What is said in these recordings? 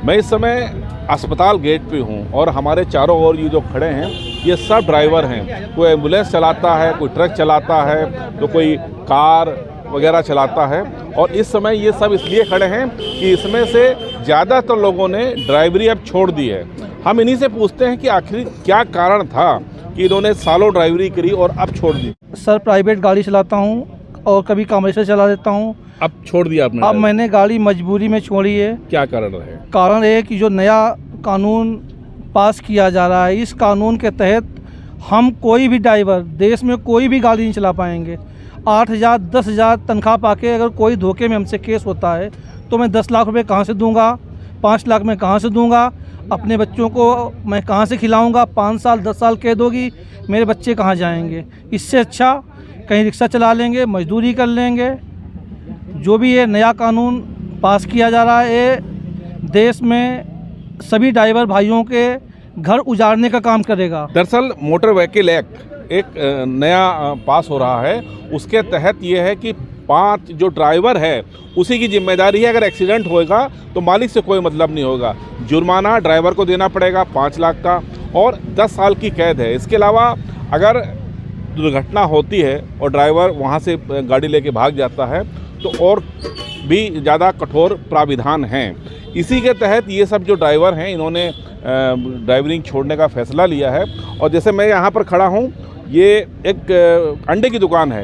मैं इस समय अस्पताल गेट पे हूँ और हमारे चारों ओर ये जो खड़े हैं ये सब ड्राइवर हैं। कोई एम्बुलेंस चलाता है, कोई ट्रक चलाता है, तो कोई कार वगैरह चलाता है। और इस समय ये सब इसलिए खड़े हैं कि इसमें से ज़्यादातर लोगों ने ड्राइवरी अब छोड़ दी है। हम इन्हीं से पूछते हैं कि आखिर क्या कारण था कि इन्होंने सालों ड्राइवरी करी और अब छोड़ दी। सर, प्राइवेट गाड़ी चलाता हूँ और कभी कमर्शियल चला देता हूँ। अब छोड़ दिया आपने? अब मैंने गाड़ी मजबूरी में छोड़ी है। क्या कारण रहे? कारण है कि जो नया कानून पास किया जा रहा है, इस कानून के तहत हम कोई भी ड्राइवर देश में कोई भी गाड़ी नहीं चला पाएंगे। 8,000 10,000 तनख्वाह पाके अगर कोई धोखे में हमसे केस होता है तो मैं 10 लाख रुपए कहाँ से दूंगा, 5 लाख में कहाँ से दूंगा, अपने बच्चों को मैं कहाँ से खिलाऊंगा? 5 साल 10 साल कैद होगी, मेरे बच्चे कहाँ जाएंगे? इससे अच्छा कहीं रिक्शा चला लेंगे, मजदूरी कर लेंगे। जो भी ये नया कानून पास किया जा रहा है, ये देश में सभी ड्राइवर भाइयों के घर उजाड़ने का काम करेगा। दरअसल मोटर व्हीकल एक्ट एक नया पास हो रहा है। उसके तहत ये है कि 5 जो ड्राइवर है उसी की जिम्मेदारी है। अगर एक्सीडेंट होएगा तो मालिक से कोई मतलब नहीं होगा। जुर्माना ड्राइवर को देना पड़ेगा 5 लाख का और 10 साल की कैद है। इसके अलावा अगर दुर्घटना होती है और ड्राइवर वहाँ से गाड़ी लेके भाग जाता है तो और भी ज़्यादा कठोर प्राविधान हैं। इसी के तहत ये सब जो ड्राइवर हैं इन्होंने ड्राइवरिंग छोड़ने का फैसला लिया है। और जैसे मैं यहाँ पर खड़ा हूँ, ये एक अंडे की दुकान है।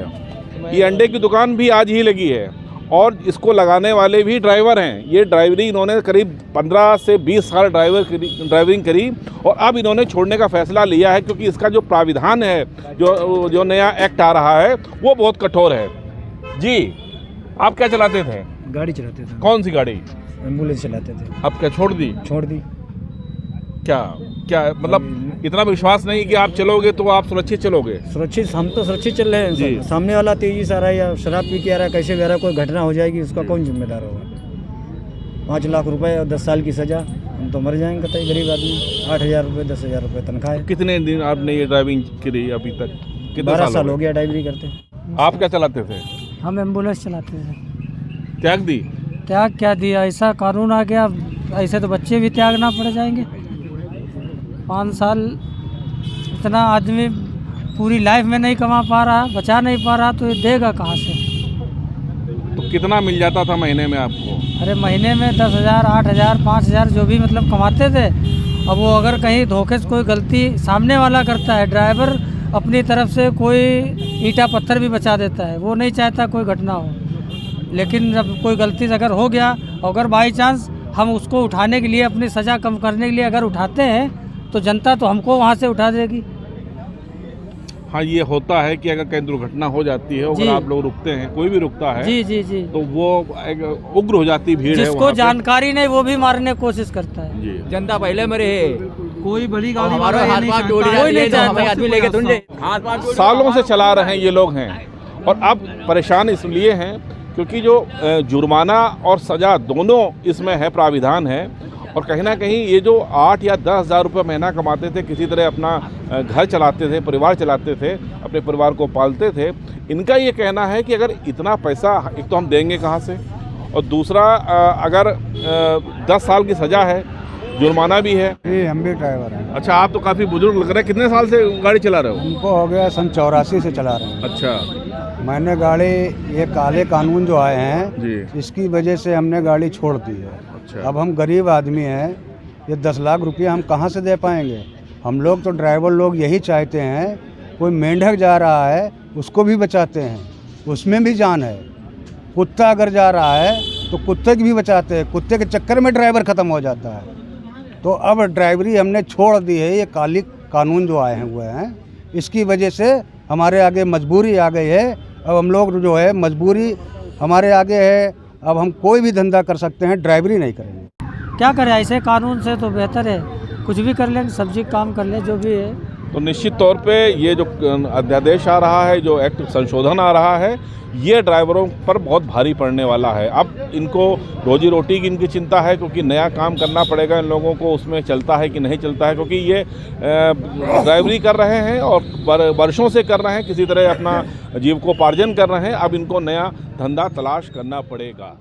ये अंडे की दुकान भी आज ही लगी है और इसको लगाने वाले भी ड्राइवर हैं। ये ड्राइवरी इन्होंने करीब 15 से 20 साल ड्राइविंग करी और अब इन्होंने छोड़ने का फैसला लिया है क्योंकि इसका जो प्राविधान है, जो नया एक्ट आ रहा है वो बहुत कठोर है। जी, आप क्या चलाते थे? गाड़ी चलाते थे। कौन सी गाड़ी? एम्बुलेंस चलाते थे। अब क्या छोड़ दी? छोड़ दी। क्या मतलब इतना विश्वास नहीं कि आप चलोगे तो आप सुरक्षित चलोगे? सुरक्षित, हम तो सुरक्षित चल रहे हैं। सामने वाला तेजी से आ रहा है या शराब पी के आ रहा है, कैसे भी आ रहा है, कोई घटना हो जाएगी उसका कौन जिम्मेदार होगा? 5 लाख रुपए और 10 साल की सजा, हम तो मर जाएंगे कतई गरीब आदमी। 8,000 रुपये 10,000 रुपये तनख्वाह है। कितने दिन आपने ये ड्राइविंग करी अभी तक? 12 साल हो गया ड्राइवरी करते। आप क्या चलाते थे? हम एम्बुलेंस चलाते थे। त्याग दी? त्याग क्या दिया, ऐसा कानून आ गया, ऐसे तो बच्चे भी त्यागना पड़ जाएंगे। 5 साल इतना आदमी पूरी लाइफ में नहीं कमा पा रहा, बचा नहीं पा रहा, तो ये देगा कहाँ से? तो कितना मिल जाता था महीने में आपको? अरे महीने में 10,000 8,000 5,000 जो भी मतलब कमाते थे। अब वो अगर कहीं धोखे से कोई गलती सामने वाला करता है, ड्राइवर अपनी तरफ से कोई ईंटा पत्थर भी बचा देता है, वो नहीं चाहता कोई घटना हो। लेकिन जब कोई गलती अगर हो गया, अगर बाई चांस हम उसको उठाने के लिए, अपनी सज़ा कम करने के लिए अगर उठाते हैं तो जनता तो हमको वहाँ से उठा देगी। हाँ, ये होता है कि अगर कहीं दुर्घटना हो जाती है, अगर आप लोग रुकते हैं, कोई भी रुकता है जी जी जी, तो वो एक उग्र हो जाती भीड़ है। जिसको जानकारी नहीं वो भी मारने की कोशिश करता है। जी, जनता पहले मरे है, कोई बड़ी गाड़ी हमारा हाथ पांव टूट जाए, आदमी लेके ढूंढे हाथ पांव। सालों से चला रहे हैं ये लोग हैं और अब परेशान इसलिए हैं क्योंकि जो जुर्माना और सज़ा दोनों इसमें है, प्राविधान है। और कहीं ना कहीं ये जो 8 या 10 हज़ार रुपये महीना कमाते थे, किसी तरह अपना घर चलाते थे, परिवार चलाते थे, अपने परिवार को पालते थे, इनका ये कहना है कि अगर इतना पैसा एक तो हम देंगे कहाँ से, और दूसरा अगर 10 साल की सज़ा है, जुर्माना भी है। जी, हम भी ड्राइवर हैं। अच्छा, आप तो काफ़ी बुजुर्ग लग रहे हैं। कितने साल से गाड़ी चला रहे हो? हमको हो गया सन 84 से चला रहे हैं। अच्छा। मैंने गाड़ी, ये काले कानून जो आए हैं जी, इसकी वजह से हमने गाड़ी छोड़ दी है। अच्छा। अब हम गरीब आदमी हैं, ये 10 लाख रुपये हम कहाँ से दे पाएंगे? हम लोग तो ड्राइवर लोग यही चाहते हैं, कोई मेंढक जा रहा है उसको भी बचाते हैं, उसमें भी जान है। कुत्ता अगर जा रहा है तो कुत्ते की भी बचाते हैं, कुत्ते के चक्कर में ड्राइवर ख़त्म हो जाता है। तो अब ड्राइवरी हमने छोड़ दी है। ये काली कानून जो आए हुए हैं इसकी वजह से हमारे आगे मजबूरी आ गई है। अब हम लोग जो है, मजबूरी हमारे आगे है। अब हम कोई भी धंधा कर सकते हैं, ड्राइवरी नहीं करेंगे। क्या करें, ऐसे कानून से तो बेहतर है कुछ भी कर लें, सब्जी काम कर ले, जो भी है। तो निश्चित तौर पे ये जो अध्यादेश आ रहा है, जो एक्ट संशोधन आ रहा है, ये ड्राइवरों पर बहुत भारी पड़ने वाला है। अब इनको रोजी रोटी की इनकी चिंता है क्योंकि नया काम करना पड़ेगा इन लोगों को, उसमें चलता है कि नहीं चलता है, क्योंकि ये ड्राइवरी कर रहे हैं और वर्षों से कर रहे हैं, किसी तरह अपना जीविकोपार्जन कर रहे हैं। अब इनको नया धंधा तलाश करना पड़ेगा।